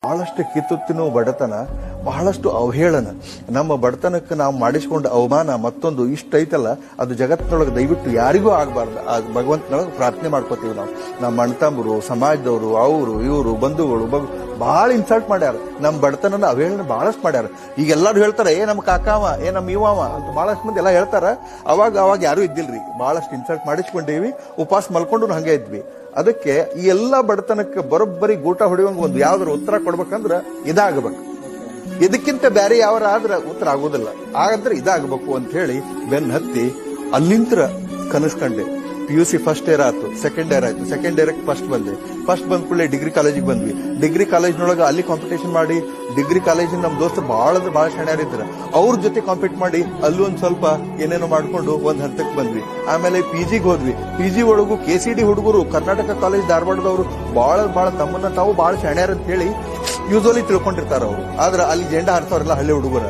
ಬಹಳಷ್ಟು ಕಿತ್ತುತ್ತಿನ ಬಡತನ, ಬಹಳಷ್ಟು ಅವಹೇಳನ, ನಮ್ಮ ಬಡತನಕ್ಕೆ ನಾವು ಮಾಡಿಸಿಕೊಂಡ ಅವಮಾನ ಮತ್ತೊಂದು ಇಷ್ಟ ಐತಲ್ಲ, ಅದು ಜಗತ್ತಿನೊಳಗೆ ದಯವಿಟ್ಟು ಯಾರಿಗೂ ಆಗಬಾರ್ದು. ಆ ಭಗವಂತನೊಳಗೆ ಪ್ರಾರ್ಥನೆ ಮಾಡ್ಕೋತೀವಿ ನಾವು. ನಮ್ಮ ಅಣ್ಣತಮ್ಮರು, ಸಮಾಜದವರು, ಅವರು ಇವರು ಬಂಧುಗಳು ಬಹಳ ಇನ್ಸಲ್ಟ್ ಮಾಡ್ಯಾರ. ನಮ್ಮ ಬಡತನನ ಅವಹೇಳನ ಬಹಳಷ್ಟು ಮಾಡ್ಯಾರ. ಈಗ ಎಲ್ಲರೂ ಹೇಳ್ತಾರೆ, ನಮ್ಮ ಕಾಕಾವ, ನಮ್ಮ ಇವಾವ ಅಂತ ಬಹಳಷ್ಟು ಮಂದಿ ಎಲ್ಲ ಹೇಳ್ತಾರ. ಅವಾಗ ಯಾರು ಇದ್ದಿಲ್ರಿ, ಬಹಳಷ್ಟು ಇನ್ಸಲ್ಟ್ ಮಾಡಿಸ್ಕೊಂಡೇವಿ, ಉಪವಾಸ ಮಲ್ಕೊಂಡು ಹಂಗೆ ಇದ್ವಿ. ಅದಕ್ಕೆ ಈ ಎಲ್ಲಾ ಬಡತನಕ್ಕೆ ಬರೋಬ್ಬರಿ ಗೂಟ ಹೊಡೆಯುವಂಗ ಒಂದು ಯಾವ್ದಾರ ಉತ್ತರ ಕೊಡ್ಬೇಕಂದ್ರ ಇದಾಗಬೇಕು. ಇದಕ್ಕಿಂತ ಬೇರೆ ಯಾವ್ರ ಆದ್ರ ಉತ್ತರ ಆಗೋದಿಲ್ಲ. ಹಾಗಾದ್ರೆ ಇದಾಗಬೇಕು ಅಂತ ಹೇಳಿ ಬೆನ್ ಹತ್ತಿ ಅಲ್ಲಿಂತ್ರ ಕನಸ್ಕಂಡೆ. PUC ಫಸ್ಟ್ ಇಯರ್ ಆಯ್ತು, ಸೆಕೆಂಡ್ ಇಯರ್ ಆಯ್ತು, ಸೆಕೆಂಡ್ ಇಯರ್ ಫಸ್ಟ್ ಬಂದೆ. ಫಸ್ಟ್ ಬಂದ ಕೂಡಲೇ ಡಿಗ್ರಿ ಕಾಲೇಜಿಗೆ ಬಂದ್ವಿ. ಡಿಗ್ರಿ ಕಾಲೇಜ್ನೊಳಗೆ ಅಲ್ಲಿ ಕಾಂಪಿಟೇಷನ್ ಮಾಡಿ, ಡಿಗ್ರಿ ಕಾಲೇಜಿನ ನಮ್ ದೋಸ್ತರು ಬಹಳ ಶಾಣ್ಯಾರಿದ್ರು, ಅವ್ರ ಜೊತೆ ಕಾಂಪೀಟ್ ಮಾಡಿ ಅಲ್ಲೂ ಒಂದ್ ಸ್ವಲ್ಪ ಏನೇನೋ ಮಾಡ್ಕೊಂಡು ಒಂದ್ ಹಂತಕ್ಕೆ ಬಂದ್ವಿ. ಆಮೇಲೆ PGಗೆ ಹೋದ್ವಿ. PG ಒಳಗೂ KCD ಹುಡುಗರು, ಕರ್ನಾಟಕ ಕಾಲೇಜ್ ಧಾರವಾಡದವರು ಬಹಳ ತಮ್ಮನ್ನ ತಾವು ಬಹಳ ಶಾಣ್ಯಾರ ಅಂತ ಹೇಳಿ ಯೂಶುವಲಿ ತಿಳ್ಕೊಂಡಿರ್ತಾರ ಅವರು. ಆದ್ರೆ ಅಲ್ಲಿ ಜೆಂಡಾ ಹಾರಿಸೋರೆಲ್ಲ ಹಳ್ಳಿ ಹುಡುಗರ.